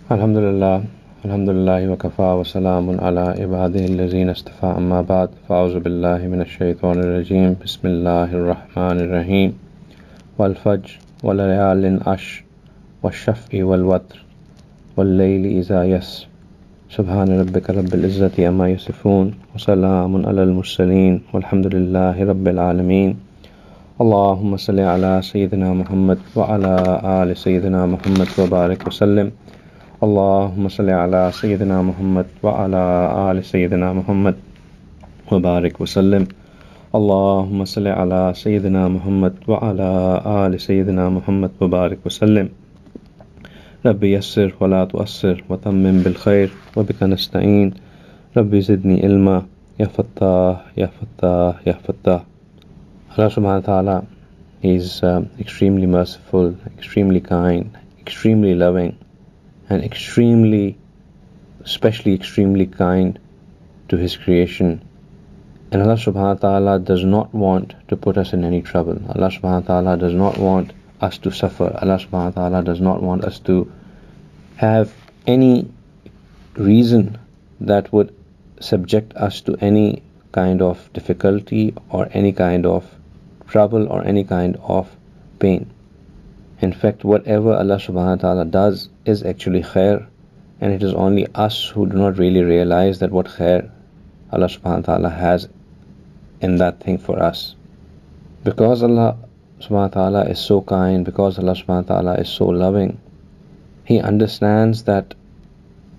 Alhamdulillah, Alhamdulillah wa kafa wa salamun ala ibadihi allazina istafa amma ba'd. Fa'auzu billahi minash shaitanir rajim. Bismillahir rahmanir rahim. Wal fajr wal layalin ash wal shaf'i wal watr wal layli iza yas. Subhana rabbika rabbil izzati amma yasifun wa salamun ala al mursalin walhamdulillahi rabbil alamin. Allahumma salli ala Sayyidina Muhammad wa ala ali Sayyidina Muhammad wa barik wa sallim. اللهم صل على سيدنا محمد وعلى آل سيدنا محمد وبارك وسلم. اللهم صل على سيدنا محمد وعلى آل سيدنا محمد وبارك وسلم. ربي يسر ولا تؤسر وتمم بالخير وبك نستعين. ربي زدني علما يا فتاح يا فتاح يا فتاح. Allah subhanahu wa ta'ala is extremely merciful, extremely kind, extremely loving, and especially extremely kind to His creation. And Allah subhanahu wa ta'ala does not want to put us in any trouble. Allah subhanahu wa ta'ala does not want us to suffer. Allah subhanahu wa ta'ala does not want us to have any reason that would subject us to any kind of difficulty or any kind of trouble or any kind of pain. In fact, whatever Allah subhanahu wa ta'ala does is actually khair, and it is only us who do not really realize that what khair Allah subhanahu wa ta'ala has in that thing for us. Because Allah subhanahu wa ta'ala is so kind, because Allah subhanahu wa ta'ala is so loving, He understands that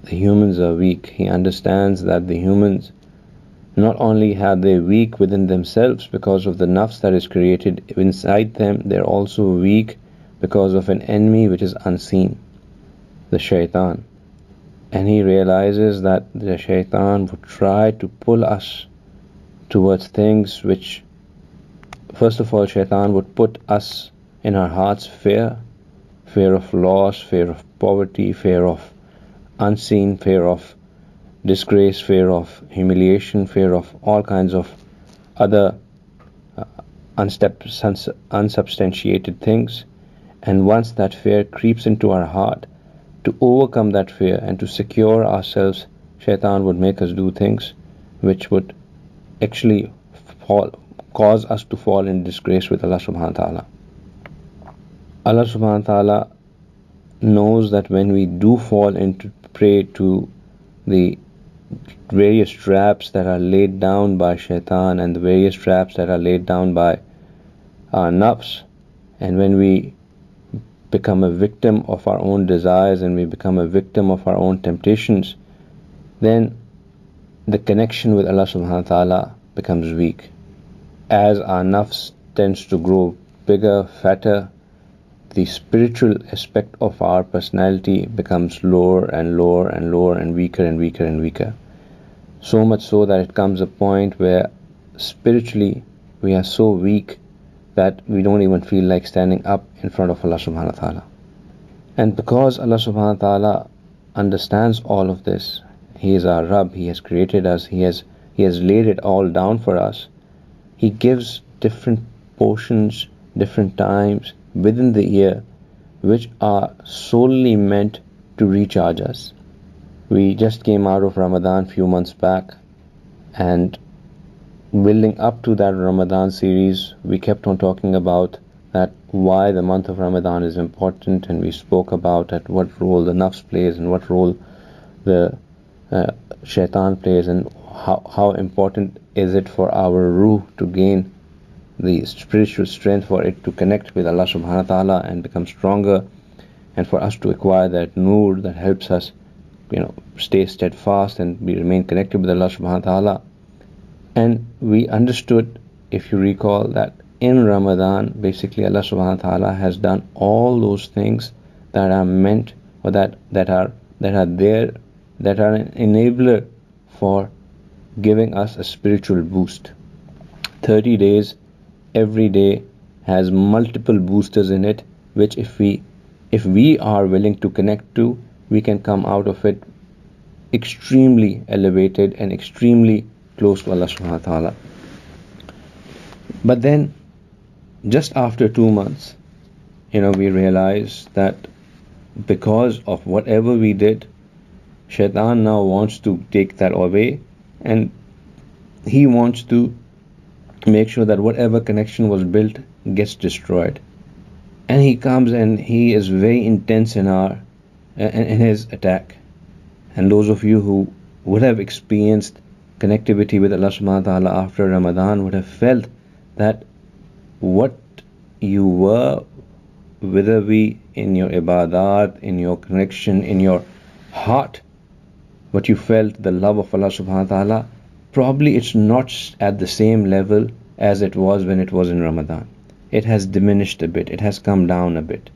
the humans are weak. He understands that the humans not only have they weak within themselves because of the nafs that is created inside them, they're also weak because of an enemy which is unseen, the shaitan. And He realizes that the shaitan would try to pull us towards things which, first of all, shaitan would put us in our hearts fear of loss, fear of poverty, fear of unseen, fear of disgrace, fear of humiliation, fear of all kinds of other unsubstantiated things. And once that fear creeps into our heart, to overcome that fear and to secure ourselves, shaitan would make us do things which would actually cause us to fall in disgrace with Allah subhanahu wa ta'ala. Allah subhanahu wa ta'ala knows that when we do fall into prey to the various traps that are laid down by shaitan and the various traps that are laid down by our nafs, and when we become a victim of our own desires and we become a victim of our own temptations, then the connection with Allah subhanahu wa ta'ala becomes weak. As our nafs tends to grow bigger, fatter, the spiritual aspect of our personality becomes lower and lower and lower and weaker and weaker and weaker. So much so that it comes a point where spiritually we are so weak that we don't even feel like standing up in front of Allah subhanahu wa ta'ala. And because Allah subhanahu wa ta'ala understands all of this, He is our Rabb, He has created us, He has laid it all down for us, He gives different portions, different times within the year which are solely meant to recharge us. We just came out of Ramadan few months back, and building up to that Ramadan series, we kept on talking about that why the month of Ramadan is important, and we spoke about at what role the nafs plays and what role the shaitan plays, and how important is it for our ruh to gain the spiritual strength, for it to connect with Allah subhanahu wa ta'ala and become stronger, and for us to acquire that nur that helps us stay steadfast and remain connected with Allah subhanahu wa ta'ala. And we understood, if you recall, that in Ramadan, basically Allah subhanahu wa ta'ala has done all those things that are meant, or that are there, that are an enabler for giving us a spiritual boost. 30 days, every day has multiple boosters in it, which if we are willing to connect to, we can come out of it extremely elevated and extremely close to Allah subhanahu wa ta'ala. But then just after 2 months, we realized that because of whatever we did, Shaitan now wants to take that away, and he wants to make sure that whatever connection was built gets destroyed. And he comes and he is very intense in his attack. And those of you who would have experienced connectivity with Allah subhanahu wa ta'ala after Ramadan would have felt that what you were, whether we in your ibadat, in your connection, in your heart, what you felt, the love of Allah subhanahu wa ta'ala, probably it's not at the same level as it was when it was in Ramadan. It has diminished a bit, it has come down a bit.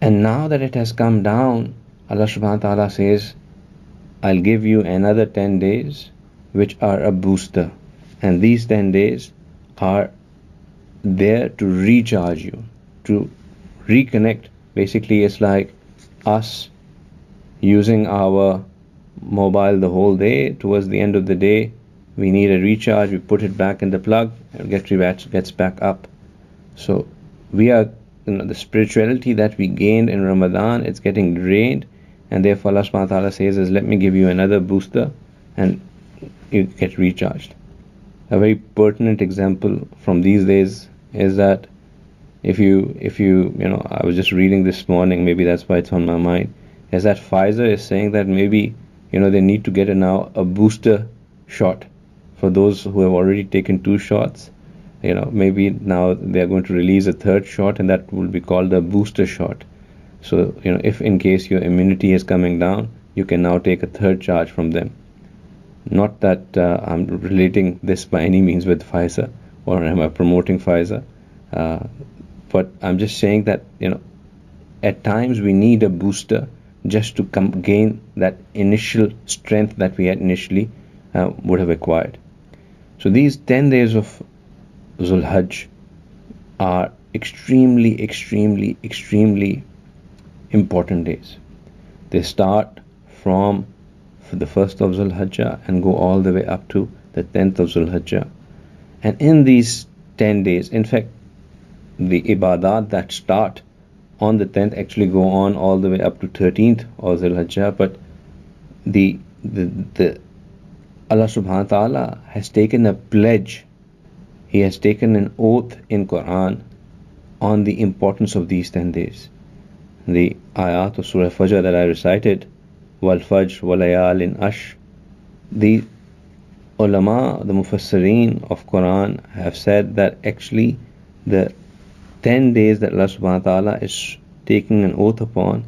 And now that it has come down, Allah subhanahu wa ta'ala says, I'll give you another 10 days which are a booster. And these 10 days are there to recharge you, to reconnect. Basically, it's like us using our mobile the whole day. Towards the end of the day, we need a recharge. We put it back in the plug and gets back up. So we are, the spirituality that we gained in Ramadan, it's getting drained, and therefore Allah subhanahu wa ta'ala says is, let me give you another booster and you get recharged. A very pertinent example from these days is that if you I was just reading this morning, maybe that's why it's on my mind, is that Pfizer is saying that maybe they need to get now a booster shot for those who have already taken 2 shots. Maybe now they are going to release a 3rd shot, and that will be called a booster shot. So if in case your immunity is coming down, you can now take a 3rd charge from them. Not that I'm relating this by any means with Pfizer, or am I promoting Pfizer, but I'm just saying that at times we need a booster just to gain that initial strength that we had initially would have acquired. So these 10 days of Zul Hajj are extremely, extremely, extremely important days. They start from the 1st of Zul Hajj and go all the way up to the 10th of Zul Hajj. And in these 10 days, in fact, the ibadat that start on the 10th actually go on all the way up to 13th of Zul Hajj, but the Allah subhanahu wa ta'ala has taken a pledge. He has taken an oath in Quran on the importance of these 10 days. The ayat of Surah Fajr that I recited, wal Fajr wal layalin ash, the ulama, the mufassirin of Quran have said that actually the 10 days that Allah subhanahu wa ta'ala is taking an oath upon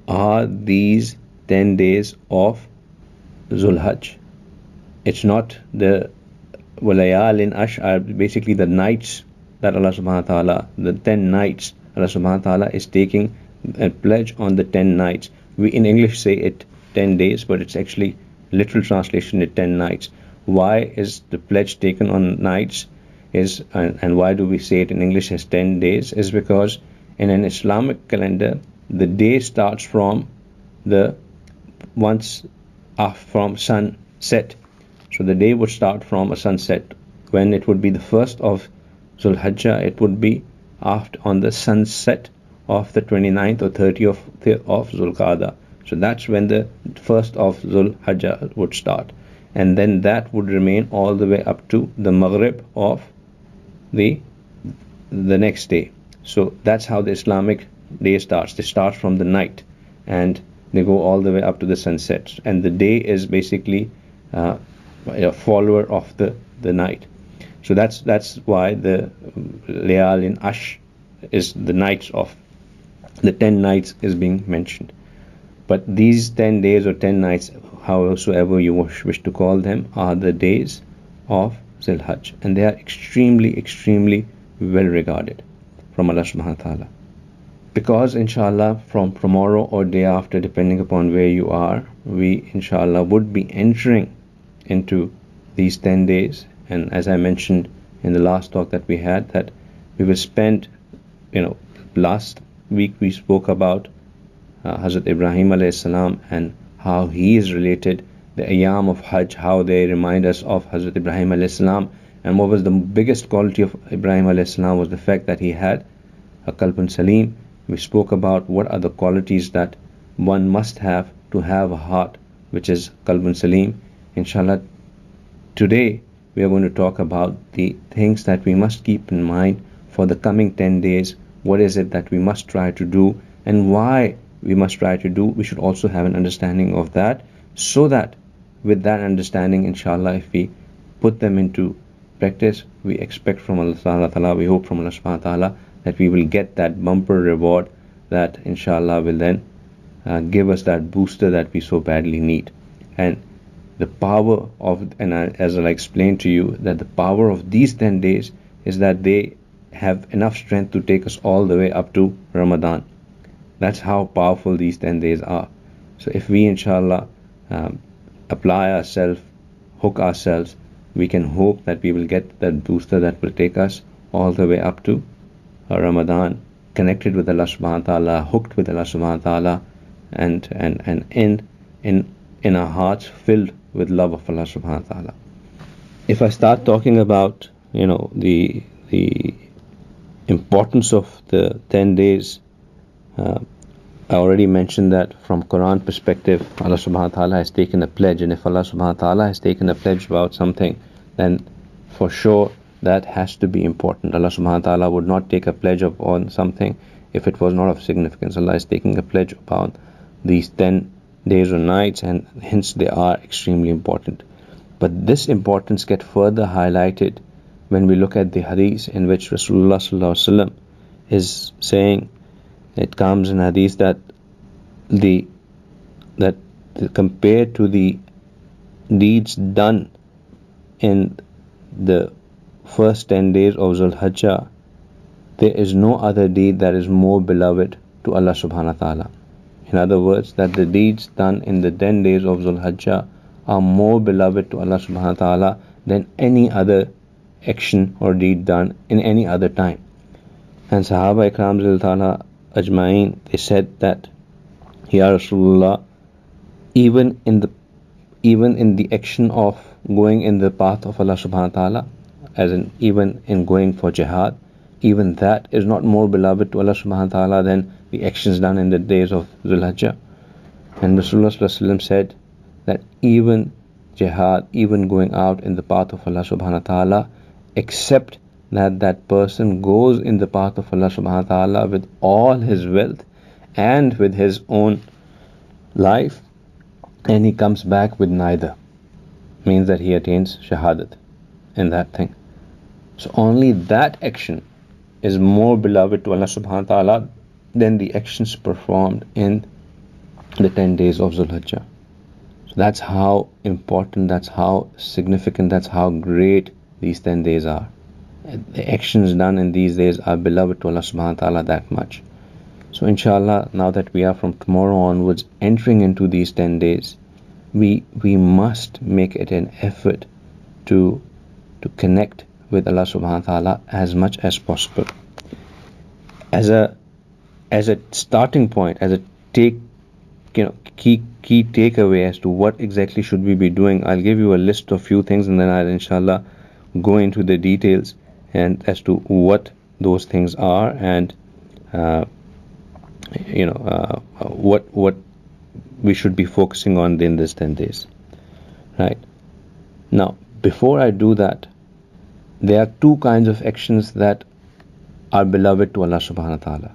are these 10 days of Zul Hajj. It's not the walayal in ash are basically the nights that Allah subhanahu wa ta'ala, the 10 nights Allah subhanahu wa ta'ala is taking a pledge on the 10 nights. We in English say it 10 days, but it's actually literal translation is 10 nights. Why is the pledge taken on nights and why do we say it in English as 10 days is because in an Islamic calendar the day starts from from sunset. So the day would start from a sunset. When it would be the 1st of Zul Hajj, it would be on the sunset of the 29th or 30th of Zulqa'dah. So that's when the 1st of Zul Hajj would start. And then that would remain all the way up to the Maghrib of the next day. So that's how the Islamic day starts. They start from the night and they go all the way up to the sunset. And the day is basically a follower of the night. So that's why the Layal in Ash is the nights of the 10 nights is being mentioned. But these 10 days or 10 nights, howsoever you wish to call them, are the days of Zul Hajj, and they are extremely, extremely well regarded from Allah subhanahu wa ta'ala. Because inshallah from tomorrow or day after, depending upon where you are, we inshallah would be entering into these 10 days. And as I mentioned in the last talk that we had, that we will spend, last week we spoke about Hazrat Ibrahim alayhi salam and how he is related, the ayam of Hajj, how they remind us of Hazrat Ibrahim alayhi salam. And what was the biggest quality of Ibrahim alayhi salam was the fact that he had a qalbun salim. We spoke about what are the qualities that one must have to have a heart which is qalbun salim. Inshallah, today we are going to talk about the things that we must keep in mind for the coming 10 days. What is it that we must try to do, and why we must try to do? We should also have an understanding of that, so that with that understanding, inshallah, if we put them into practice, we expect from Allah subhanahu wa ta'ala, we hope from Allah subhanahu wa ta'ala that we will get that bumper reward that inshallah will then give us that booster that we so badly need. And the power of, and as I explained to you, that the power of these 10 days is that they have enough strength to take us all the way up to Ramadan. That's how powerful these 10 days are. So if we inshallah apply ourselves, hook ourselves, we can hope that we will get that booster that will take us all the way up to Ramadan, connected with Allah subhanahu wa ta'ala, hooked with Allah subhanahu wa ta'ala, and in our hearts filled with love of Allah subhanahu wa ta'ala. If I start talking about the importance of the 10 days, I already mentioned that from Quran perspective, Allah subhanahu wa ta'ala has taken a pledge, and if Allah subhanahu wa ta'ala has taken a pledge about something, then for sure that has to be important. Allah subhanahu wa ta'ala would not take a pledge on something if it was not of significance. Allah is taking a pledge upon these 10 days or nights, and hence they are extremely important. But this importance gets further highlighted when we look at the hadith in which Rasulullah sallallahu alaihi wasallam is saying, it comes in hadith that compared to the deeds done in the first 10 days of Zul Hajj, there is no other deed that is more beloved to Allah subhanahu wa ta'ala. In other words, that the deeds done in the 10 days of Zul Hajj are more beloved to Allah subhanahu wa ta'ala than any other action or deed done in any other time. And Sahaba Ikram Zil Ajma'in, they said that, Ya Rasulullah, even in the action of going in the path of Allah subhanahu wa ta'ala, as in even in going for jihad, even that is not more beloved to Allah subhanahu wa ta'ala than the actions done in the days of Zul Hajj. And Rasulullah sallallahu alaihi wasallam said that even jihad, even going out in the path of Allah subhanahu wa ta'ala, except that person goes in the path of Allah subhanahu wa ta'ala with all his wealth and with his own life, and he comes back with neither, means that he attains shahadat in that thing. So only that action is more beloved to Allah subhanahu wa ta'ala than the actions performed in the 10 days of Zul Hajj. So that's how important, that's how significant, that's how great these 10 days are. The actions done in these days are beloved to Allah subhanahu wa ta'ala that much. So inshallah, now that we are from tomorrow onwards entering into these 10 days, we must make it an effort to connect with Allah subhanahu wa ta'ala as much as possible. As a starting point, as a key takeaway as to what exactly should we be doing, I'll give you a list of few things, and then I'll inshallah go into the details and as to what those things are, and what we should be focusing on in this 10 days. Right now, before I do that, there are two kinds of actions that are beloved to Allah subhanahu wa ta'ala.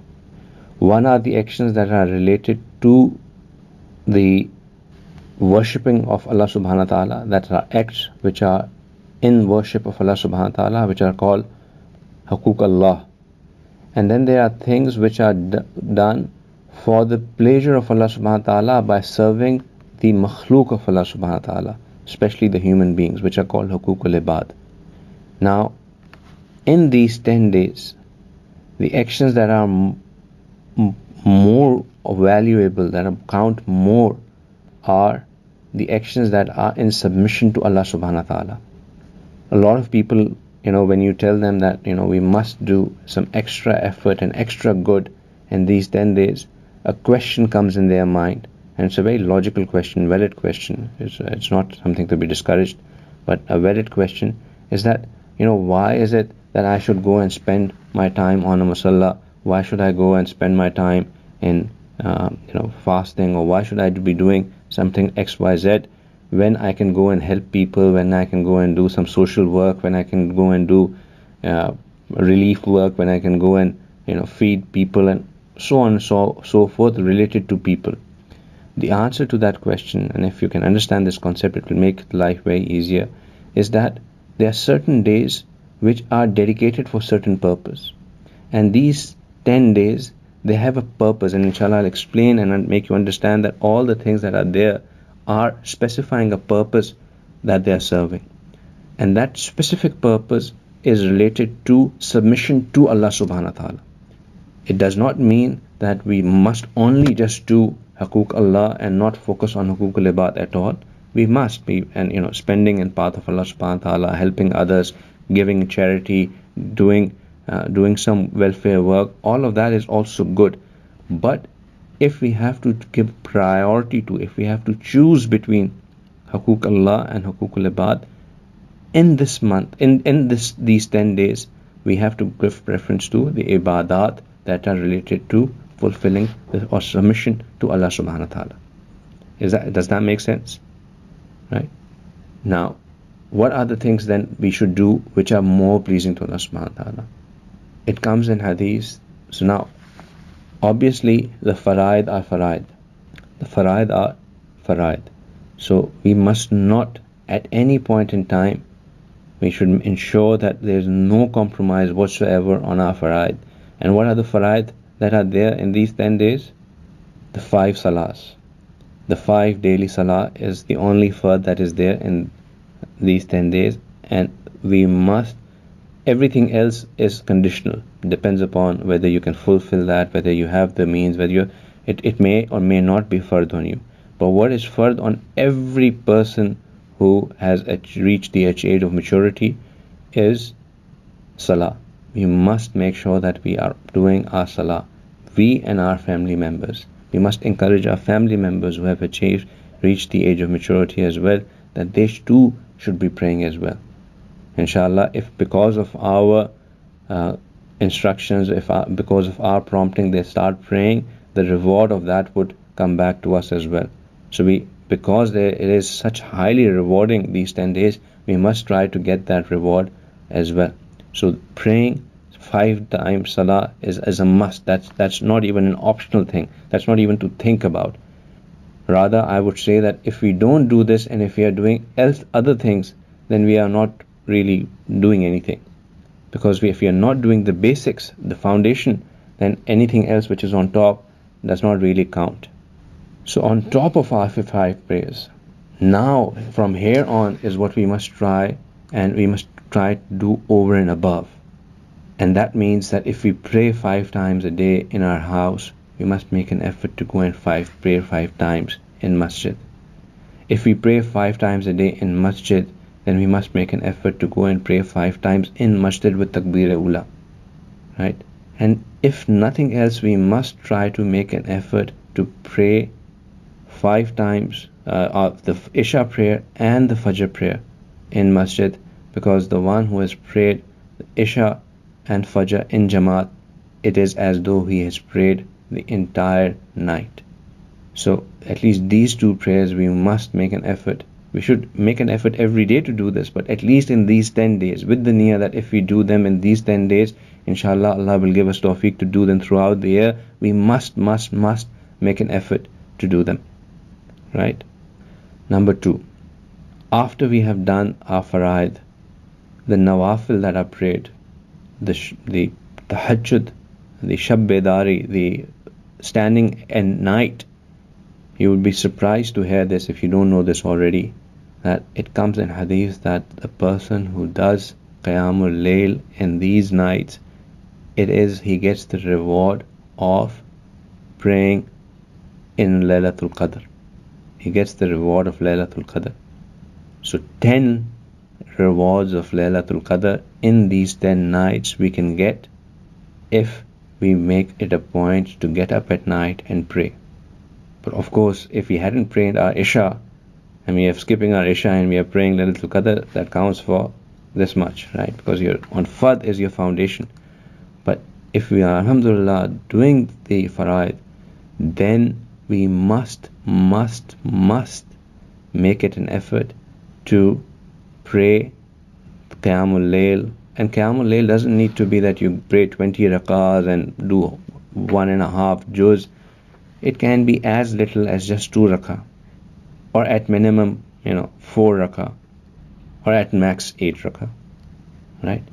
One are the actions that are related to the worshipping of Allah subhanahu wa ta'ala, that are acts which are in worship of Allah subhanahu wa ta'ala, which are called Hukuk Allah. And then there are things which are done for the pleasure of Allah subhanahu wa ta'ala by serving the makhluk of Allah subhanahu wa ta'ala, especially the human beings, which are called Hukuk al-Ibad. Now, in these 10 days, the actions that are more valuable, that count more, are the actions that are in submission to Allah subhanahu wa ta'ala. A lot of people, when you tell them that, we must do some extra effort and extra good in these 10 days, a question comes in their mind, and it's a very logical question, valid question. It's not something to be discouraged, but a valid question is that, why is it that I should go and spend my time on a musalla? Why should I go and spend my time in fasting, or why should I be doing something XYZ when I can go and help people, when I can go and do some social work, when I can go and do relief work, when I can go and feed people, and so on and so forth, related to people. The answer to that question, and if you can understand this concept, it will make life very easier, is that there are certain days which are dedicated for certain purpose, and these 10 days, they have a purpose, and inshallah I'll explain and make you understand that all the things that are there are specifying a purpose that they are serving, and that specific purpose is related to submission to Allah subhanahu wa ta'ala. It does not mean that we must only just do Haqooq Allah and not focus on Haqooq al-Ibad at all. We must be, and spending in path of Allah subhanahu wa ta'ala, helping others, giving charity, doing some welfare work, all of that is also good. But if we have to give priority to, if we have to choose between Haqooq Allah and Haqooq al-Ibad in this month, in these 10 days, we have to give preference to the ibadat that are related to fulfilling or submission to Allah subhanahu wa ta'ala. Does that make sense? Right? Now, what are the things then we should do which are more pleasing to Allah subhanahu wa ta'ala? It comes in Hadeeth. So now, obviously, the faraid are faraid. The faraid are faraid. So we must not, at any point in time, we should ensure that there is no compromise whatsoever on our faraid. And what are the faraid that are there in these 10 days? The 5 salahs. The 5 daily salah is the only fard that is there in these 10 days, and we must, everything else is conditional. It depends upon whether you can fulfill that, whether you have the means, whether it may or may not be fard on you. But what is fard on every person who has reached the age of maturity is salah. We must make sure that we are doing our salah, we and our family members. We must encourage our family members who have reached the age of maturity as well, that they too should be praying as well. Inshallah, if because of our instructions, because of our prompting, they start praying, the reward of that would come back to us as well. So because it is such highly rewarding these 10 days, we must try to get that reward as well. So praying 5 times salah is a must. That's not even an optional thing. That's not even to think about. Rather, I would say that if we don't do this, and if we are doing other things, then we are not really doing anything. Because if we are not doing the basics, the foundation, then anything else which is on top does not really count. So on top of our 5 prayers, now from here on is what we must try, and we must try to do over and above. And that means that if we pray 5 times a day in our house, we must make an effort to go and pray 5 times in masjid. If we pray 5 times a day in masjid, then we must make an effort to go and pray 5 times in masjid with takbir-e-ula. Right? And if nothing else, we must try to make an effort to pray 5 times the Isha prayer and the Fajr prayer in masjid, because the one who has prayed Isha and Fajr in Jamaat, it is as though he has prayed the entire night. So at least these 2 prayers we must make an effort. We should make an effort every day to do this, but at least in these 10 days, with the niyyah that if we do them in these 10 days, inshallah Allah will give us tawfiq to do them throughout the year. We must make an effort to do them. Right? Number 2, after we have done our faraid, the nawafil that are prayed, the tahajjud, the shab bedari, the standing at night, you would be surprised to hear this if you don't know this already, that it comes in Hadeeth that the person who does Qiyamul Layl in these nights, he gets the reward of praying in Laylatul Qadr. He gets the reward of Laylatul Qadr. So 10 rewards of Laylatul Qadr in these 10 nights we can get if we make it a point to get up at night and pray. But of course, if we hadn't prayed our Isha, and we are skipping our Isha and we are praying Laylatul Qadr, that counts for this much, right? Because on Fard is your foundation. But if we are, alhamdulillah, doing the faraid, then we must make it an effort to pray Qiyamul Layl. And Qiyamul Layl doesn't need to be that you pray 20 rakahs and do 1.5 juz. It can be as little as just 2 rakah, or at minimum, 4 rakah, or at max 8 rakah, right?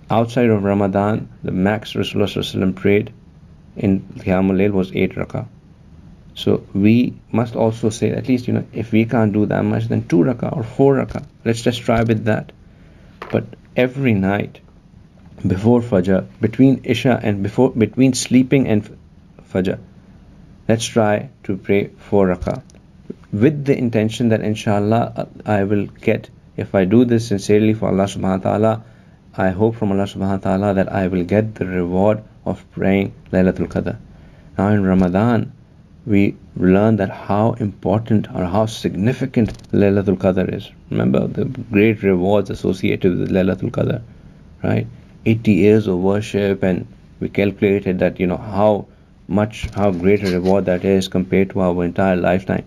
Outside of Ramadan, the max Rasulullah prayed in Qiyamul Layl was 8 rakah. So we must also say, at least, if we can't do that much, then 2 rakah or 4 rakah. Let's just try with that. But every night, before Fajr, between Isha and between sleeping and Fajr, let's try to pray 4 rakah, with the intention that inshallah I will get, if I do this sincerely for Allah subhanahu wa ta'ala, I hope from Allah subhanahu wa ta'ala that I will get the reward of praying Laylatul Qadr. Now in Ramadan, we learn that how important or how significant Laylatul Qadr is. Remember the great rewards associated with Laylatul Qadr, right? 80 years of worship, and we calculated that, how great a reward that is compared to our entire lifetime.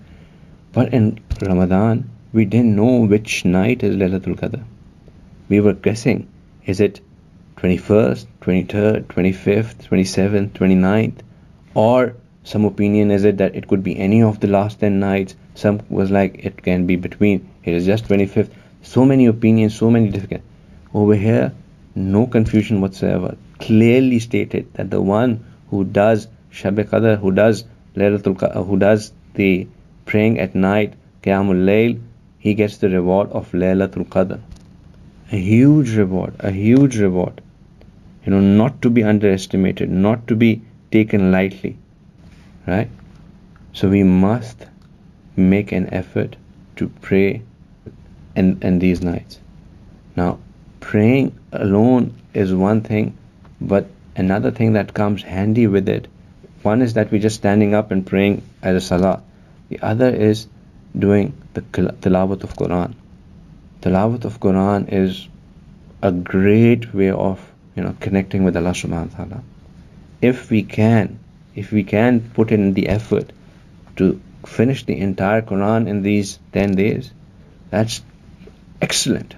But in Ramadan, we didn't know which night is Laylatul Qadr. We were guessing, is it 21st, 23rd, 25th, 27th, 29th, or some opinion is it that it could be any of the last 10 nights. Some was like it can be between, it is just 25th. So many opinions, so many different. Over here, no confusion whatsoever. Clearly stated that the one who does Shab Qadr, who does Laylatul Qadr, who does the praying at night, Qiyamul Layl, he gets the reward of Laylatul Qadr. A huge reward, not to be underestimated, not to be taken lightly, right? So we must make an effort to pray in these nights. Now, praying alone is one thing, but another thing that comes handy with it, one is that we're just standing up and praying as a salah. The other is doing the tilawat of Quran. Tilawat of Quran is a great way of connecting with Allah subhanahu wa ta'ala. If we can put in the effort to finish the entire Quran in these 10 days, that's excellent.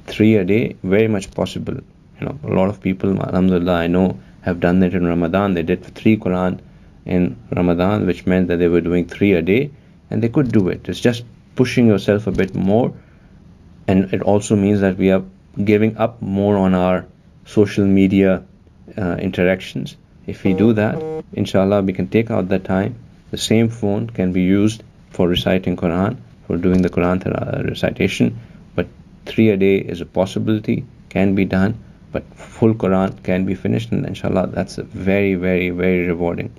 3 a day, very much possible. A lot of people, alhamdulillah, I know, have done it in Ramadan. They did 3 Quran in Ramadan, which meant that they were doing 3 a day, and they could do it. It's just pushing yourself a bit more, and it also means that we are giving up more on our social media interactions. If we do that, inshallah, we can take out that time. The same phone can be used for reciting Quran, for doing the Quran recitation, but 3 a day is a possibility, can be done, but full Quran can be finished, and inshallah, that's a very, very, very rewarding.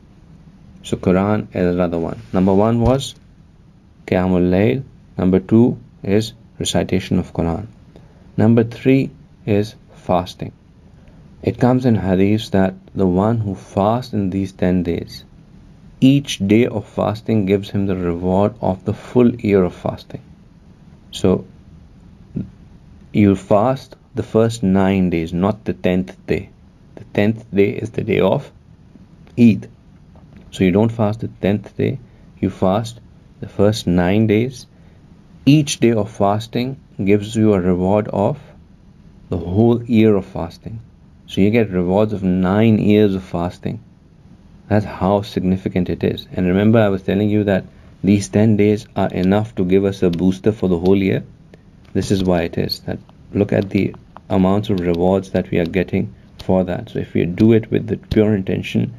So Quran is another one. Number 1 was Qiyamul Layl. Number 2 is recitation of Quran. Number 3 is fasting. It comes in Hadeeth that the one who fasts in these 10 days, each day of fasting gives him the reward of the full year of fasting. So you fast the first 9 days, not the 10th day. The 10th day is the day of Eid. So you don't fast the 10th day, you fast the first 9 days. Each day of fasting gives you a reward of the whole year of fasting. So you get rewards of 9 years of fasting. That's how significant it is. And remember, I was telling you that these 10 days are enough to give us a booster for the whole year. This is why it is. That look at the amounts of rewards that we are getting for that. So if we do it with the pure intention,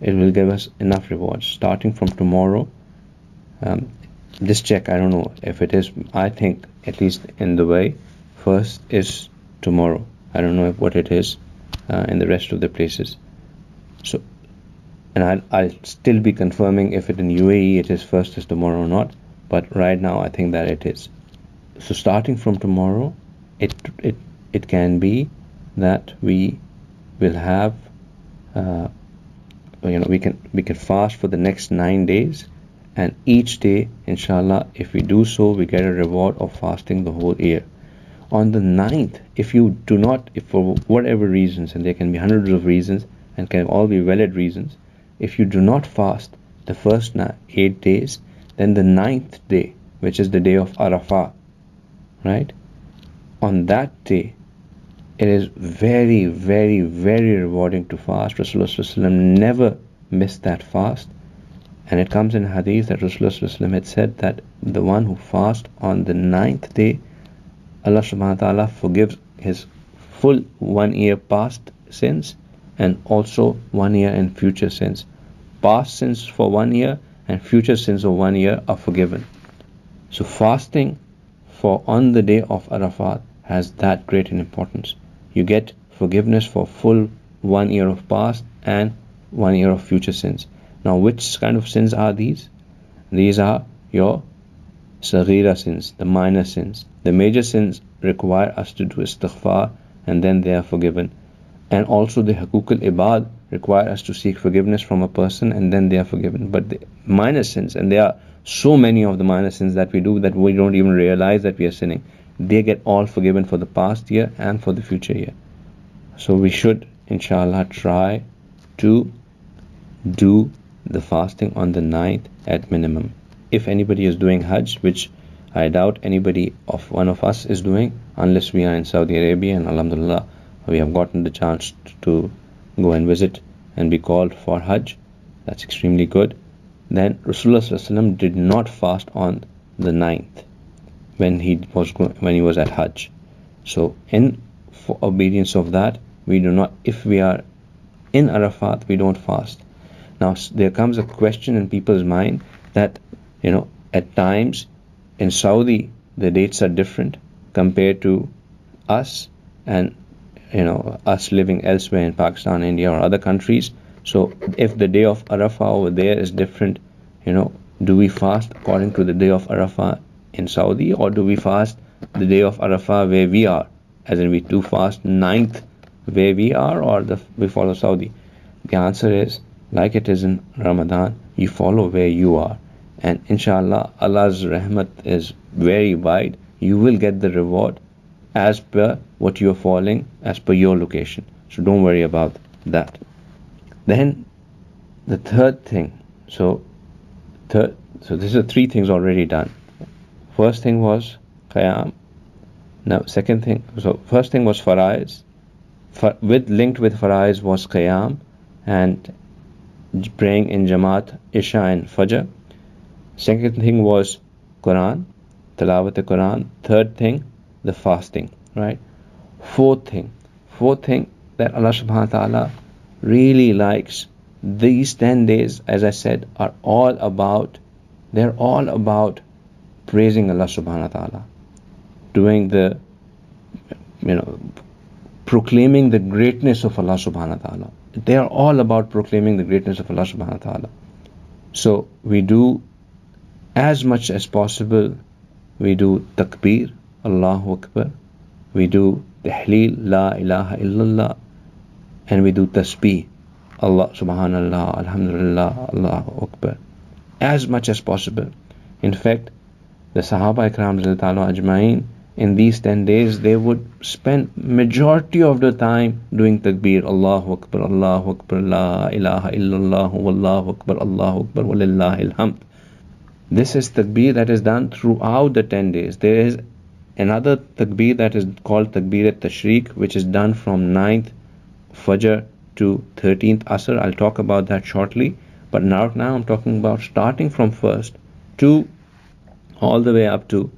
it will give us enough rewards. Starting from tomorrow, this check, I don't know if it is, I think at least in the way, first is tomorrow. I don't know what it is in the rest of the places. So, and I'll still be confirming if it in UAE it is first is tomorrow or not, but right now I think that it is. So starting from tomorrow, it can be that we will have we can fast for the next 9 days, and each day, inshallah, if we do so, we get a reward of fasting the whole year. On the 9th, if you do not, if for whatever reasons, and there can be hundreds of reasons and can all be valid reasons, if you do not fast the first 8 days, then the 9th day, which is the day of Arafah, right? On that day, it is very, very, very rewarding to fast. Rasulullah never missed that fast. And it comes in Hadeeth that Rasulullah had said that the one who fasts on the 9th day, Allah subhanahu wa ta'ala forgives his full 1 year past sins and also 1 year in future sins. Past sins for 1 year and future sins of 1 year are forgiven. So fasting for on the day of Arafat has that great an importance. You get forgiveness for full 1 year of past and 1 year of future sins. Now, which kind of sins are these? These are your saghira sins, the minor sins. The major sins require us to do istighfar and then they are forgiven. And also the hukuk al-ibad require us to seek forgiveness from a person and then they are forgiven. But the minor sins, and there are so many of the minor sins that we do that we don't even realize that we are sinning, they get all forgiven for the past year and for the future year. So we should, inshallah, try to do the fasting on the 9th at minimum. If anybody is doing Hajj, which I doubt anybody of one of us is doing, unless we are in Saudi Arabia, and alhamdulillah, we have gotten the chance to go and visit and be called for Hajj. That's extremely good. Then Rasulullah did not fast on the 9th when he was at Hajj. So for obedience of that, we do not, if we are in Arafat, we don't fast. Now there comes a question in people's mind that, at times in Saudi the dates are different compared to us and us living elsewhere in Pakistan, India or other countries. So if the day of Arafah over there is different, do we fast according to the day of Arafah in Saudi, or do we fast the day of Arafah where we are, as in we do fast 9th where we are, or we follow Saudi? The answer is, like it is in Ramadan, you follow where you are, and inshallah Allah's rahmat is very wide. You will get the reward as per what you are following, as per your location. So don't worry about that. Then the third thing, so this are 3 things already done. First thing was qiyam. Now second thing, so first thing was faraiz. Linked with faraiz was qiyam and praying in Jamaat, Isha and Fajr. Second thing was Quran, Tilawat Quran. Third thing, the fasting, right? Fourth thing that Allah subhanahu wa ta'ala really likes, these 10 days, as I said, they're all about praising Allah subhanahu wa ta'ala, doing the, proclaiming the greatness of Allah subhanahu wa ta'ala. They are all about proclaiming the greatness of Allah subhanahu wa ta'ala. So we do, as much as possible, we do takbir, Allahu Akbar, we do tahleel, la ilaha illallah, and we do tasbih, Allah subhanallah, alhamdulillah, Allahu Akbar, as much as possible. In fact, the Sahaba Ikram ajma'in, in these 10 days, they would spend majority of the time doing takbir, Allahu Akbar, la ilaha illallah, wallahu Akbar, Allahu Akbar, walillahil hamd. This is takbir that is done throughout the 10 days. There is another takbir that is called takbir at-tashriq, which is done from 9th Fajr to 13th Asr. I'll talk about that shortly. But now I'm talking about starting from 1st to all the way up to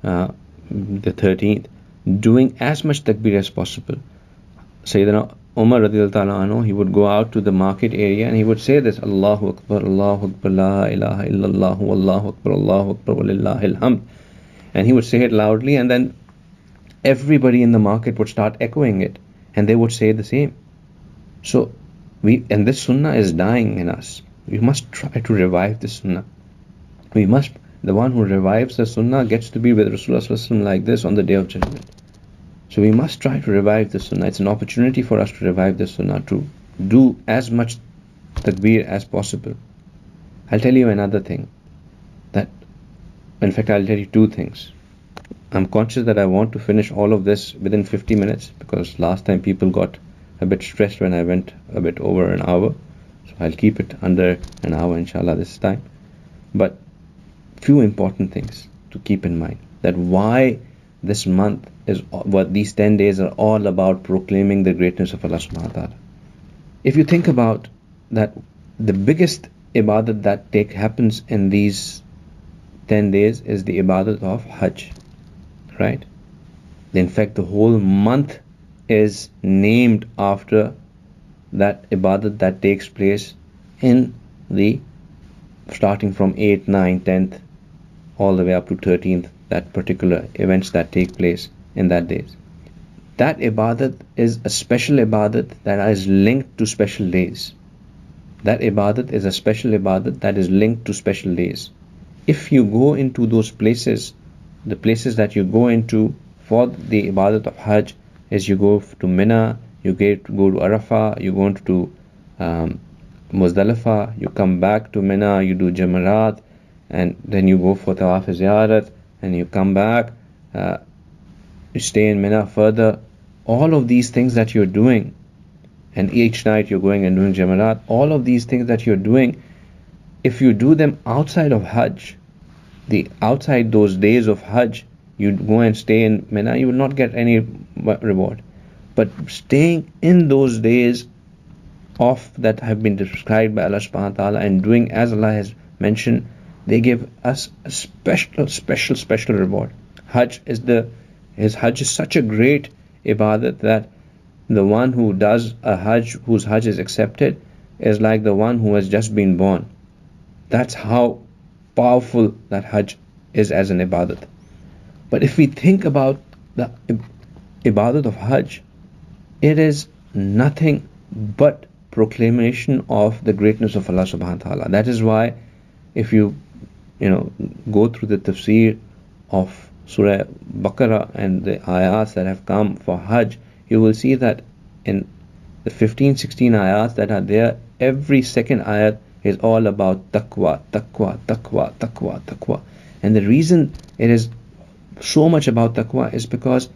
the 13th, doing as much takbir as possible. Sayyidina Umar radiallahu ta'ala anhu, he would go out to the market area and he would say this, Allahu Akbar, la ilaha illallah, Allahu Akbar, walillahil hamd. And he would say it loudly, and then everybody in the market would start echoing it, and they would say the same. So and this sunnah is dying in us. We must try to revive this sunnah. The one who revives the sunnah gets to be with Rasulullah like this on the Day of Judgment. So we must try to revive the sunnah. It's an opportunity for us to revive the sunnah, to do as much takbir as possible. I'll tell you another thing. In fact, I'll tell you 2 things. I'm conscious that I want to finish all of this within 50 minutes because last time people got a bit stressed when I went a bit over an hour. So I'll keep it under an hour inshallah this time. But few important things to keep in mind, that why this month is what these 10 days are all about, proclaiming the greatness of Allah subhanahu wa ta'ala. If you think about that, the biggest ibadat that happens in these 10 days is the ibadat of Hajj, right? In fact, the whole month is named after that ibadat that takes place in the starting from 8th, 9th, 10th, all the way up to 13th, that particular events that take place in that days. That ibadat is a special ibadat that is linked to special days. That ibadat is a special ibadat that is linked to special days. If you go into those places, the places that you go into for the ibadat of Hajj is you go to Mina, you go to Arafah, you go to Muzdalifah, you come back to Mina, you do Jamarat, and then you go for Tawaf Ziyarat, and you come back, you stay in Mina further. All of these things that you're doing, and each night you're going and doing Jamarat, all of these things that you're doing, if you do them outside of Hajj, outside those days of Hajj, you go and stay in Mina, you will not get any reward. But staying in those days of that have been described by Allah subhanahu wa ta'ala and doing as Allah has mentioned, they give us a special reward. Hajj is such a great ibadat that the one who does a Hajj, whose Hajj is accepted, is like the one who has just been born. That's how powerful that Hajj is as an ibadat. But if we think about the ibadat of Hajj, it is nothing but proclamation of the greatness of Allah subhanahu wa ta'ala. That is why if you go through the tafsir of Surah Baqarah and the ayats that have come for Hajj, you will see that in the 15-16 ayats that are there, every second ayat is all about taqwa, taqwa, taqwa, taqwa, taqwa. And the reason it is so much about taqwa is because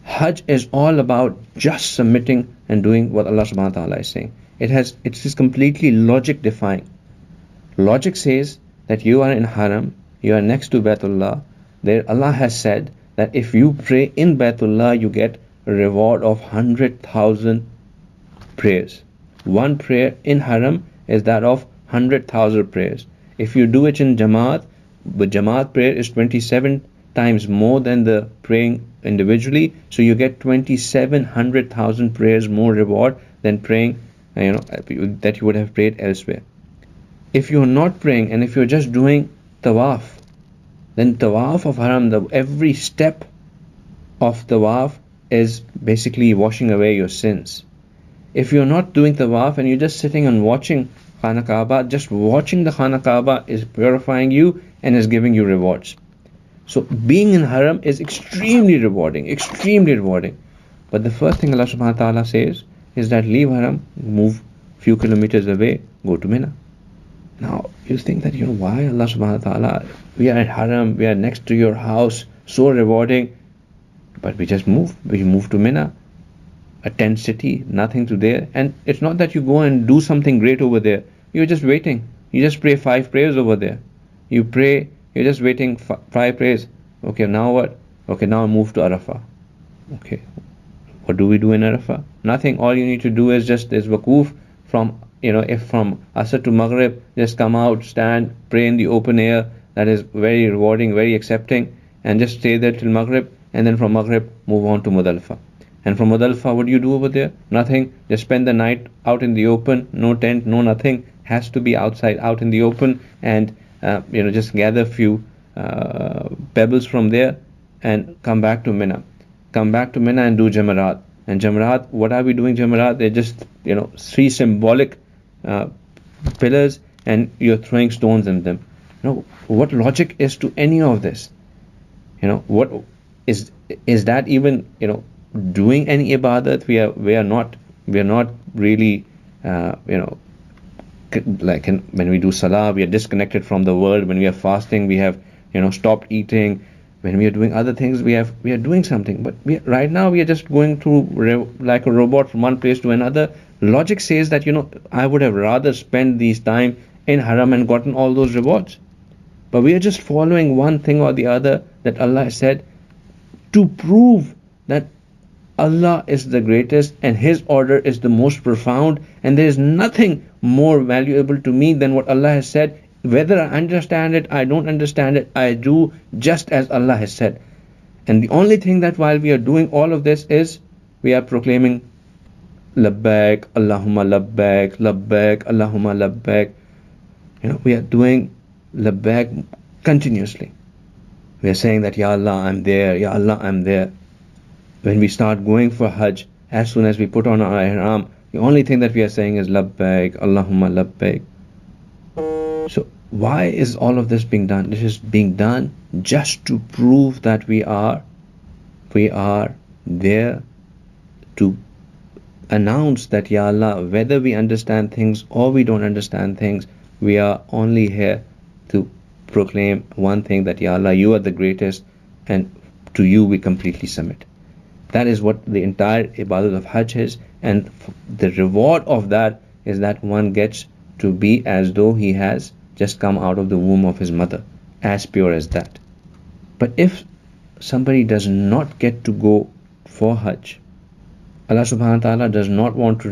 Hajj is all about just submitting and doing what Allah subhanahu wa ta'ala is saying. It is completely logic defying. Logic says that you are in Haram, you are next to Baitullah. There Allah has said that if you pray in Baitullah, you get a reward of 100,000 prayers. One prayer in Haram is that of 100,000 prayers. If you do it in Jamaat, the Jamaat prayer is 27 times more than the praying individually, so you get 2,700,000 prayers more reward than praying that you would have prayed elsewhere. If you're not praying and if you're just doing tawaf, then tawaf of Haram, every step of tawaf is basically washing away your sins. If you're not doing tawaf and you're just sitting and watching Khana Kaaba, just watching the Khana Kaaba is purifying you and is giving you rewards. So being in Haram is extremely rewarding, extremely rewarding. But the first thing Allah subhanahu wa ta'ala says is that leave Haram, move few kilometers away, go to Mina. Now you think that why Allah subhanahu wa ta'ala, we are at Haram, we are next to your house, so rewarding, but we move to Mina, a tent city, nothing to there. And it's not that you go and do something great over there, you're just waiting. You just pray 5 prayers over there. You pray, you're just waiting 5 prayers. Okay, now what? Okay, now move to Arafah. Okay, what do we do in Arafah? Nothing. All you need to do is waqoof from if from Asr to Maghrib, just come out, stand, pray in the open air. That is very rewarding, very accepting, and just stay there till Maghrib, and then from Maghrib move on to Muzdalifah. And from Muzdalifah, what do you do over there? Nothing. Just spend the night out in the open, no tent, no nothing. Has to be outside, out in the open, and just gather a few pebbles from there and come back to Mina. Come back to Mina and do Jamarat. And Jamarat, what are we doing Jamarat? They're just 3 symbolic pillars, and you're throwing stones in them. What logic is to any of this? What is that even doing any ibadat? We are not really like when we do salah, we are disconnected from the world. When we are fasting, we have stopped eating. When we are doing other things, we are doing something. But right now we are just going through like a robot from one place to another. Logic says that, I would have rather spent these time in haram and gotten all those rewards. But we are just following one thing or the other that Allah has said to prove that Allah is the greatest and His order is the most profound, and there is nothing more valuable to me than what Allah has said. Whether I understand it, I don't understand it, I do just as Allah has said. And the only thing that while we are doing all of this is we are proclaiming Labbaik, Allahumma Labbaik, Labbaik, Allahumma Labbaik. We are doing Labbaik continuously. We are saying that, Ya Allah, I'm there, Ya Allah, I'm there. When we start going for Hajj, as soon as we put on our ihram, the only thing that we are saying is Labbaik, Allahumma Labbaik. So why is all of this being done? This is being done just to prove that we are there to announce that, Ya Allah, whether we understand things or we don't understand things, we are only here to proclaim one thing, that, Ya Allah, you are the greatest, and to you we completely submit. That is what the entire ibadat of Hajj is, and the reward of that is that one gets to be as though he has just come out of the womb of his mother, as pure as that. But if somebody does not get to go for Hajj, Allah subhanahu wa ta'ala does not want to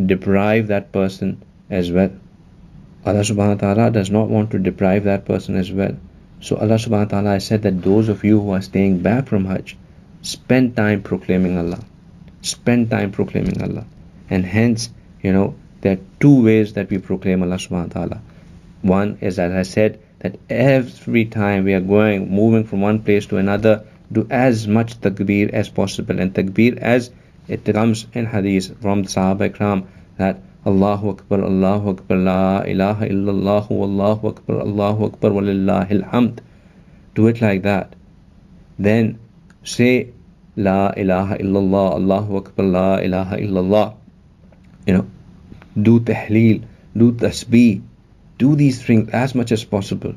deprive that person as well. Allah subhanahu wa ta'ala does not want to deprive that person as well. So Allah subhanahu wa ta'ala has said that those of you who are staying back from Hajj, spend time proclaiming Allah. Spend time proclaiming Allah. And hence, there are two ways that we proclaim Allah subhanahu wa ta'ala. One is, as I said, that every time we are moving from one place to another, do as much takbir as possible. And takbir, as it comes in Hadeeth from the Sahaba Ikram, that Allahu Akbar, La ilaha illallah, Allahu Akbar, Walillahil hamd. Do it like that. Then say La ilaha illallah, Allahu Akbar, La ilaha illallah. Do tahleel, do tasbih, do these things as much as possible.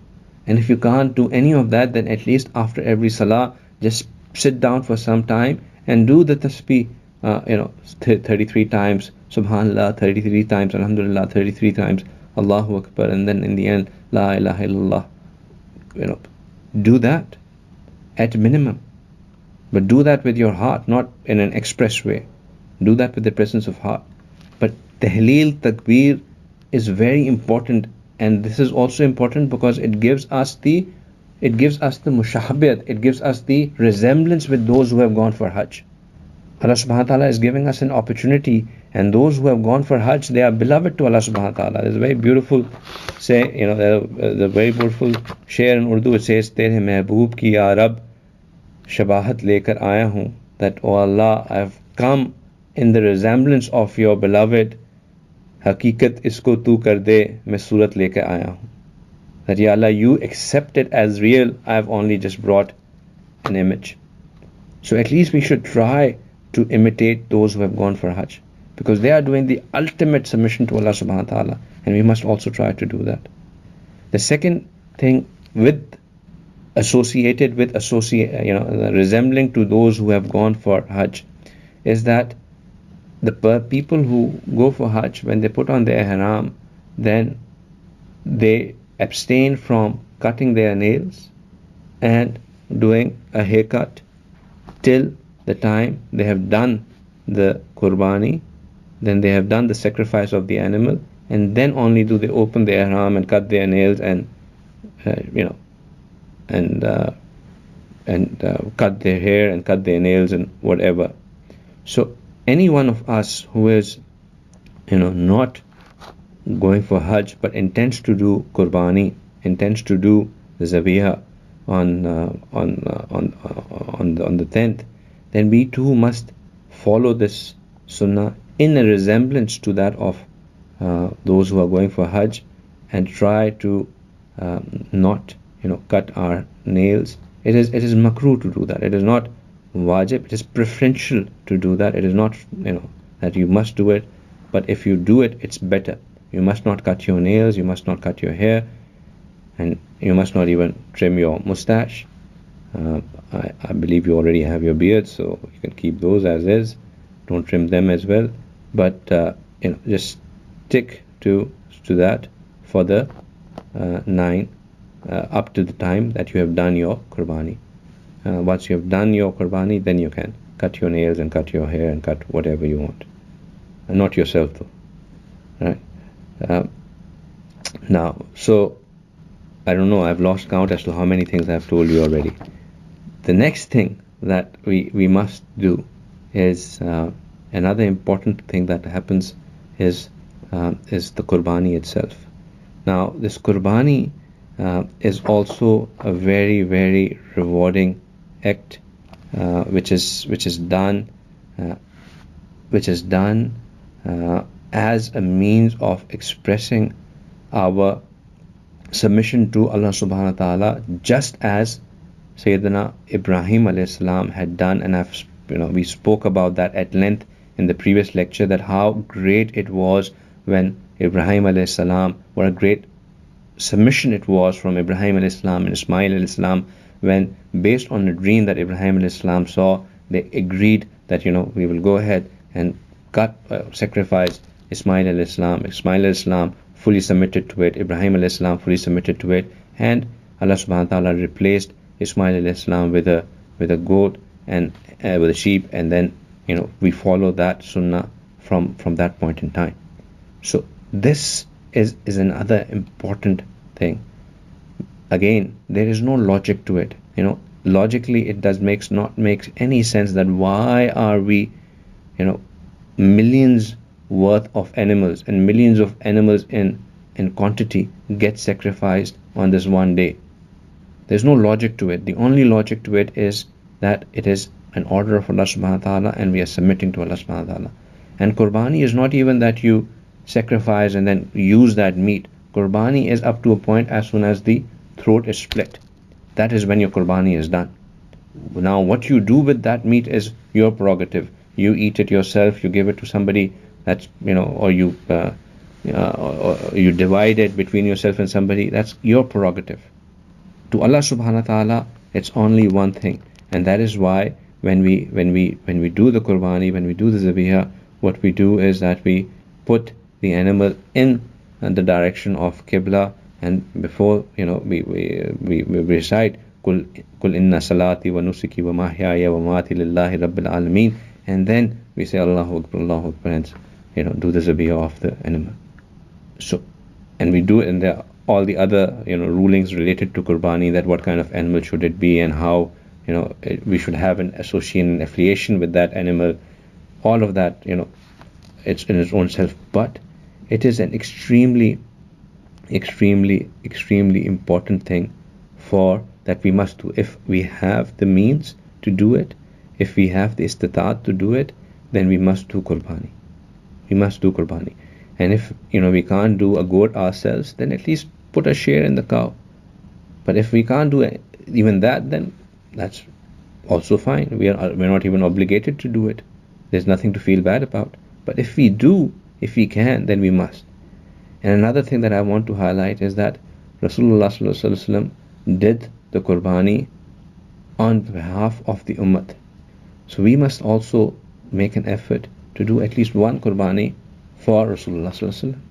And if you can't do any of that, then at least after every salah, just sit down for some time and do the tasbih, 33 times, Subhanallah 33 times, Alhamdulillah 33 times, Allahu Akbar, and then in the end, La ilaha illallah. Do that at minimum. But do that with your heart, not in an express way. Do that with the presence of heart. But tahleel, takbir is very important, and this is also important because it gives us the mushahabiyat, it gives us the resemblance with those who have gone for Hajj. Allah subhanahu wa ta'ala is giving us an opportunity, and those who have gone for Hajj, they are beloved to Allah subhanahu wa ta'ala. There's a very beautiful the very beautiful share in Urdu. It says, Tere mehboob ki ya Rab shabahat lekar aaya hoon, that, oh Allah, I have come in the resemblance of your beloved. Haqiqat isko tu kar de, main surat lekar aaya hoon. That, Ya Allah, you accept it as real, I have only just brought an image. So at least we should try to imitate those who have gone for Hajj, because they are doing the ultimate submission to Allah subhanahu wa ta'ala, and we must also try to do that. The second thing associated with resembling to those who have gone for Hajj is that the people who go for Hajj, when they put on their ihram, then they abstain from cutting their nails and doing a haircut till the time they have done the Qurbani, then they have done the sacrifice of the animal, and then only do they open their ihram and cut their nails and cut their hair and cut their nails and whatever. So any one of us who is not going for Hajj but intends to do Qurbani, intends to do the Zabiha on the 10th, then we too must follow this sunnah in a resemblance to that of those who are going for Hajj, and try to not cut our nails. It is makruh to do that. It is not wajib. It is preferential to do that. It is not that you must do it, but if you do it, it's better. You must not cut your nails, you must not cut your hair, and you must not even trim your mustache. I believe you already have your beards, so you can keep those as is. Don't trim them as well, but just stick to that for the 9 up to the time that you have done your Qurbani. Once you have done your Qurbani, then you can cut your nails and cut your hair and cut whatever you want. Not yourself though, right? Now, so I don't know, I've lost count as to how many things I've told you already. The next thing that we must do is another important thing that happens is the Qurbani itself. Now, this Qurbani is also a very, very rewarding act, which is done as a means of expressing our submission to Allah subhanahu wa ta'ala, just as Sayyidina Ibrahim alayhi salam had done. And we spoke about that at length in the previous lecture, that how great it was when Ibrahim alayhi salam, what a great submission it was from Ibrahim alayhi salam and Ismail alayhi salam, when based on a dream that Ibrahim alayhi salam saw, they agreed that we will go ahead and sacrifice Ismail alayhi salam. Ismail alayhi salam fully submitted to it, Ibrahim alayhi salam fully submitted to it, and Allah subhanahu wa ta'ala replaced Ismail alayhi salam with a goat and with a sheep, and then we follow that sunnah from that point in time. So this is another important thing. Again, there is no logic to it. Logically it makes any sense that why are we millions worth of animals and millions of animals in quantity get sacrificed on this one day. There's no logic to it. The only logic to it is that it is an order of Allah subhanahu wa ta'ala, and we are submitting to Allah subhanahu wa ta'ala. And Qurbani is not even that you sacrifice and then use that meat. Qurbani is up to a point as soon as the throat is split. That is when your Qurbani is done. Now what you do with that meat is your prerogative. You eat it yourself, you give it to somebody, that's or you divide it between yourself and somebody. That's your prerogative. To Allah subhanahu wa ta'ala, it's only one thing, and that is why when we do the Qurbani, when we do the Zabihah, what we do is that we put the animal in the direction of Qibla, and before we recite Kul inna salati wa nusuki wa mahyaya wa mamati lillahi rabbil alameen, and then we say Allahu Akbar, Allahu Akbar, and do the Zabihah of the animal. So, and we do it, and there are all the other rulings related to Qurbani, that what kind of animal should it be, and how we should have an association, an affiliation with that animal. All of that, it's in its own self, but it is an extremely important thing that we must do. If we have the means to do it, if we have the istitat to do it, then we must do Qurbani. We must do Qurbani. And if we can't do a goat ourselves, then at least put a share in the cow. But if we can't do even that, then that's also fine. We're not even obligated to do it. There's nothing to feel bad about. But if we can, then we must. And another thing that I want to highlight is that Rasulullah sallallahu alaihi wasallam did the Qurbani on behalf of the Ummah. So we must also make an effort to do at least one Qurbani for Rasulullah sallallahu alaihi wasallam.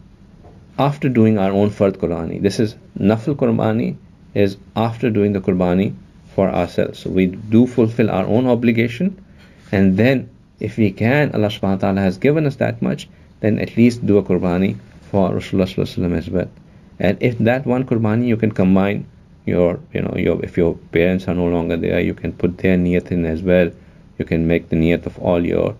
After doing our own Fard Qurbani, this is Nafil Qurbani, is after doing the Qurbani for ourselves. So we do fulfill our own obligation, and then if we can, Allah subhanahu wa ta'ala has given us that much, then at least do a Qurbani for Rasulullah sallallahu alaihi wasallam as well. And if that one Qurbani you can combine if your parents are no longer there, you can put their niyat in as well. You can make the niyat of all your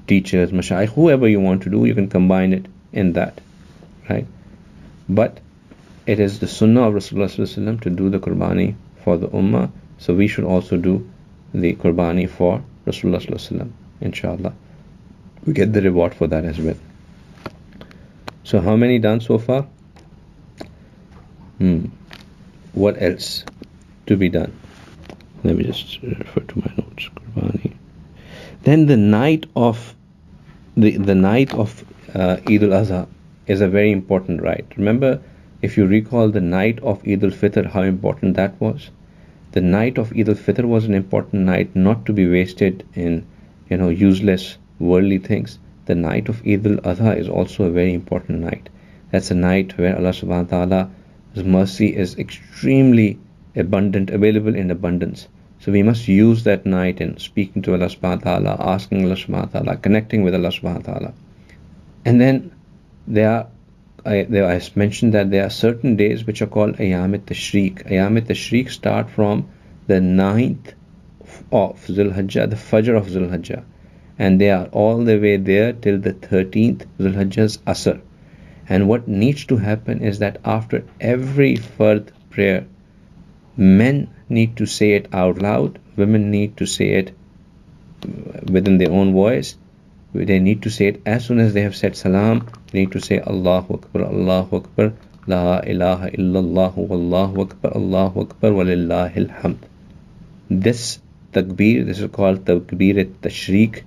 teachers, mashayikh, whoever you want to do, you can combine it in that, right? But it is the sunnah of Rasulullah sallallahu alaihi wasallam to do the Qurbani for the ummah, so we should also do the Qurbani for Rasulullah sallallahu alaihi wasallam, inshallah. We get the reward for that as well. So how many done so far? What else to be done? Let me just refer to my notes. Qurbani. Then the night of Eid al-Adha is a very important rite. Remember, If you recall the night of Eid al-Fitr, how important that was. The night of Eid al-Fitr was an important night, not to be wasted in, useless worldly things. The night of Eid al-Adha is also a very important night. That's a night where Allah subhanahu wa ta'ala's mercy is extremely abundant, available in abundance. So we must use that night in speaking to Allah subhanahu wa ta'ala, asking Allah subhanahu wa ta'ala, connecting with Allah subhanahu wa ta'ala. And then I mentioned that there are certain days which are called Ayam Tashriq. Ayam Tashriq start from the 9th of Zul Hajj, the Fajr of Zul Hajj, and they are all the way there till the 13th Zul Hajj's Asr. And what needs to happen is that after every fard prayer, men need to say it out loud, women need to say it within their own voice. They need to say it as soon as they have said salam. They need to say Allahu Akbar, La ilaha illallah, Wallahu Akbar, walillahil hamd. This takbir, this is called takbir at-tashriq,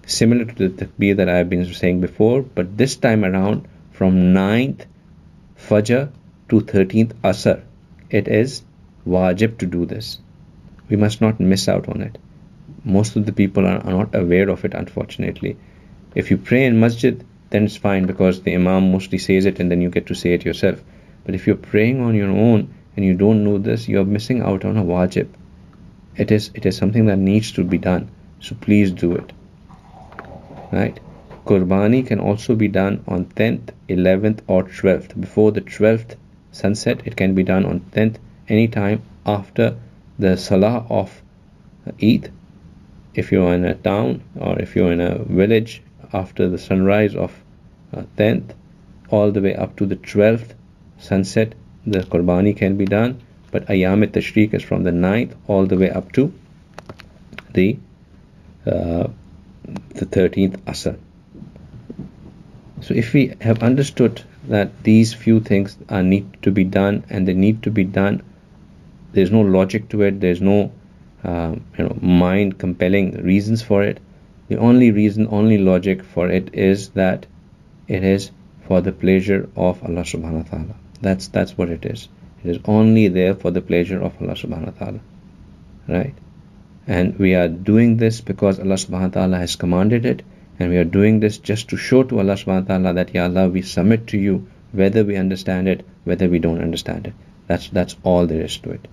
similar to the takbir that I have been saying before, but this time around from 9th Fajr to 13th Asr, it is wajib to do this. We must not miss out on it. Most of the people are not aware of it, unfortunately. If you pray in masjid, then it's fine because the imam mostly says it and then you get to say it yourself. But if you're praying on your own and you don't know this, you're missing out on a wajib. It is something that needs to be done. So please do it. Right? Qurbani can also be done on 10th, 11th or 12th. Before the 12th sunset, it can be done on 10th, anytime after the salah of Eid. If you're in a town or if you're in a village, after the sunrise of 10th all the way up to the 12th sunset, the Qurbani can be done. But Ayam Tashriq is from the 9th all the way up to the 13th Asr. So if we have understood that these few things need to be done, and they need to be done, there's no logic to it, there's no mind compelling reasons for it. The only reason, only logic for it is that it is for the pleasure of Allah subhanahu wa ta'ala. That's what it is. It is only there for the pleasure of Allah subhanahu wa ta'ala. Right? And we are doing this because Allah subhanahu wa ta'ala has commanded it, and we are doing this just to show to Allah subhanahu wa ta'ala that, Ya Allah, we submit to you, whether we understand it, whether we don't understand it. That's all there is to it.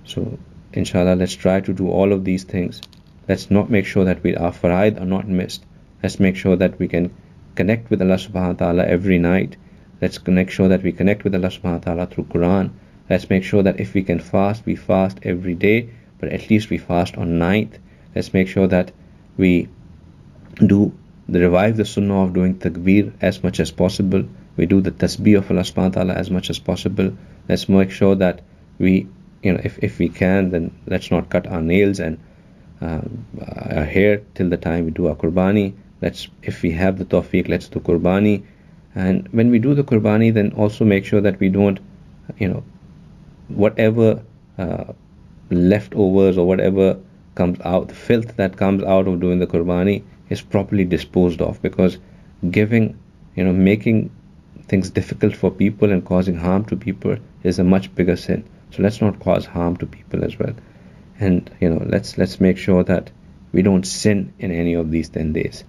So inshallah, let's try to do all of these things. Let's not make sure that our faraid are not missed. Let's make sure that we can connect with Allah subhanahu wa ta'ala every night. Let's make sure that we connect with Allah subhanahu wa ta'ala through Quran. Let's make sure that if we can fast, we fast every day, but at least we fast on 9th. Let's make sure that we revive the sunnah of doing takbir as much as possible. We do the tasbih of Allah subhanahu wa ta'ala as much as possible. Let's make sure that we, if we can, then let's not cut our nails and our hair till the time we do our Qurbani. If we have the tawfiq, let's do Qurbani. And when we do the Qurbani, then also make sure that we don't, whatever leftovers or whatever comes out, the filth that comes out of doing the Qurbani is properly disposed of, because giving, making things difficult for people and causing harm to people is a much bigger sin. So let's not cause harm to people as well. And let's make sure that we don't sin in any of these 10 days.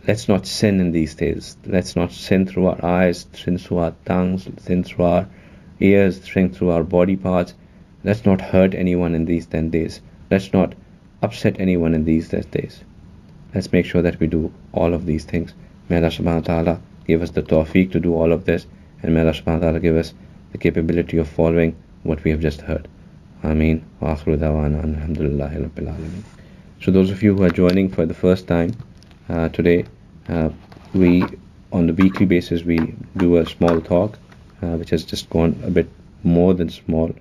Let's not sin in these days. Let's not sin through our eyes, sin through our tongues, sin through our ears, sin through our body parts. Let's not hurt anyone in these 10 days. Let's not upset anyone in these 10 days. Let's make sure that we do all of these things. May Allah subhanahu wa ta'ala give us the tawfiq to do all of this, and may Allah subhanahu wa ta'ala give us the capability of following what we have just heard. Ameen. Wa akhiru dawana alhamdulillahi rabbil alamin. So those of you who are joining for the first time today, we on the weekly basis we do a small talk which has just gone a bit more than small,